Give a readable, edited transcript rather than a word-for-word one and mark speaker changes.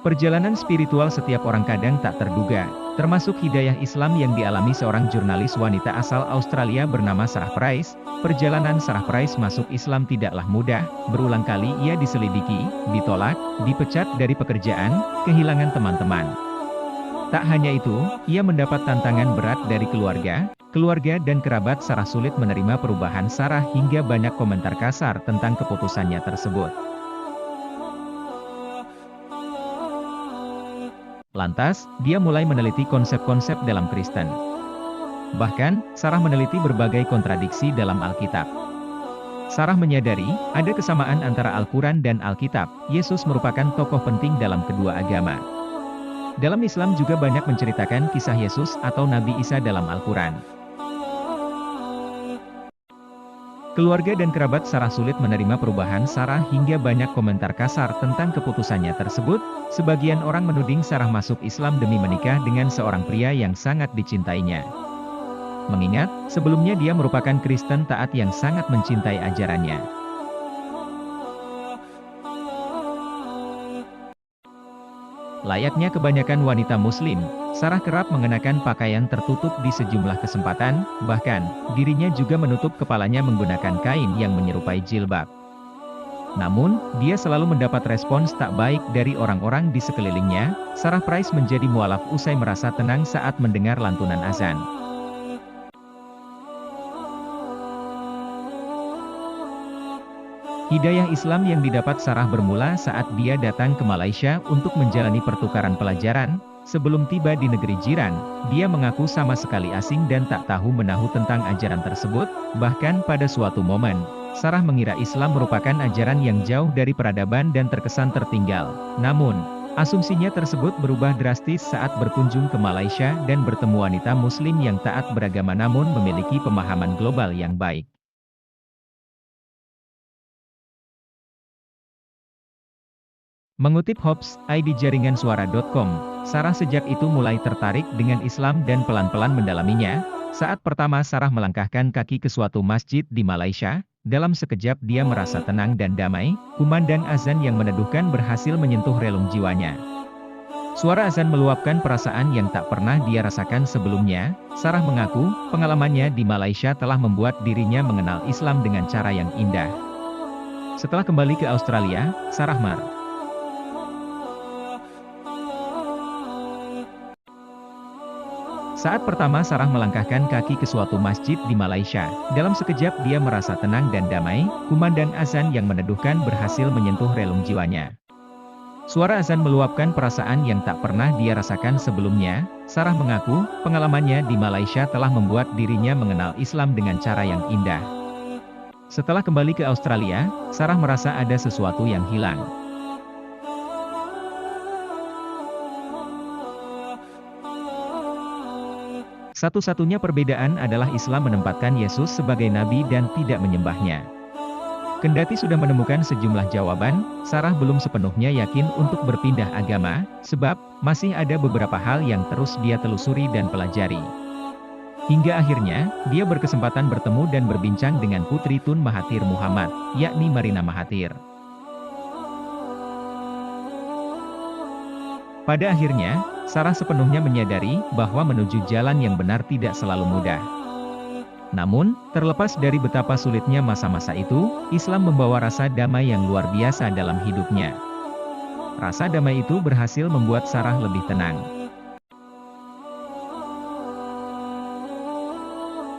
Speaker 1: Perjalanan spiritual setiap orang kadang tak terduga, termasuk hidayah Islam yang dialami seorang jurnalis wanita asal Australia bernama Sarah Price. Perjalanan Sarah Price masuk Islam tidaklah mudah, berulang kali ia diselidiki, ditolak, dipecat dari pekerjaan, kehilangan teman-teman. Tak hanya itu, ia mendapat tantangan berat dari keluarga dan kerabat Sarah sulit menerima perubahan Sarah hingga banyak komentar kasar tentang keputusannya tersebut. Lantas, dia mulai meneliti konsep-konsep dalam Kristen. Bahkan, Sarah meneliti berbagai kontradiksi dalam Alkitab. Sarah menyadari, ada kesamaan antara Al-Quran dan Alkitab. Yesus merupakan tokoh penting dalam kedua agama. Dalam Islam juga banyak menceritakan kisah Yesus atau Nabi Isa dalam Al-Quran. Keluarga dan kerabat Sarah sulit menerima perubahan Sarah hingga banyak komentar kasar tentang keputusannya tersebut. Sebagian orang menuding Sarah masuk Islam demi menikah dengan seorang pria yang sangat dicintainya. Mengingat, sebelumnya dia merupakan Kristen taat yang sangat mencintai ajarannya. Layaknya kebanyakan wanita muslim, Sarah kerap mengenakan pakaian tertutup di sejumlah kesempatan, bahkan, dirinya juga menutup kepalanya menggunakan kain yang menyerupai jilbab. Namun, dia selalu mendapat respons tak baik dari orang-orang di sekelilingnya. Sarah Price menjadi mualaf usai merasa tenang saat mendengar lantunan azan. Hidayah Islam yang didapat Sarah bermula saat dia datang ke Malaysia untuk menjalani pertukaran pelajaran. Sebelum tiba di negeri jiran, dia mengaku sama sekali asing dan tak tahu menahu tentang ajaran tersebut. Bahkan pada suatu momen, Sarah mengira Islam merupakan ajaran yang jauh dari peradaban dan terkesan tertinggal. Namun, asumsinya tersebut berubah drastis saat berkunjung ke Malaysia dan bertemu wanita muslim yang taat beragama namun memiliki pemahaman global yang baik. Mengutip Hobbs, ID jaringansuara.com, Sarah sejak itu mulai tertarik dengan Islam dan pelan-pelan mendalaminya. Saat pertama Sarah melangkahkan kaki ke suatu masjid di Malaysia, dalam sekejap dia merasa tenang dan damai. Kumandang azan yang meneduhkan berhasil menyentuh relung jiwanya. Suara azan meluapkan perasaan yang tak pernah dia rasakan sebelumnya. Sarah mengaku, pengalamannya di Malaysia telah membuat dirinya mengenal Islam dengan cara yang indah. Setelah kembali ke Australia, Sarah Saat pertama Sarah melangkahkan kaki ke suatu masjid di Malaysia, dalam sekejap dia merasa tenang dan damai. Kumandang azan yang meneduhkan berhasil menyentuh relung jiwanya. Suara azan meluapkan perasaan yang tak pernah dia rasakan sebelumnya. Sarah mengaku, pengalamannya di Malaysia telah membuat dirinya mengenal Islam dengan cara yang indah. Setelah kembali ke Australia, Sarah merasa ada sesuatu yang hilang. Satu-satunya perbedaan adalah Islam menempatkan Yesus sebagai nabi dan tidak menyembahnya. Kendati sudah menemukan sejumlah jawaban, Sarah belum sepenuhnya yakin untuk berpindah agama, sebab masih ada beberapa hal yang terus dia telusuri dan pelajari. Hingga akhirnya, dia berkesempatan bertemu dan berbincang dengan Putri Tun Mahathir Muhammad, yakni Marina Mahathir. Pada akhirnya, Sarah sepenuhnya menyadari bahwa menuju jalan yang benar tidak selalu mudah. Namun, terlepas dari betapa sulitnya masa-masa itu, Islam membawa rasa damai yang luar biasa dalam hidupnya. Rasa damai itu berhasil membuat Sarah lebih tenang.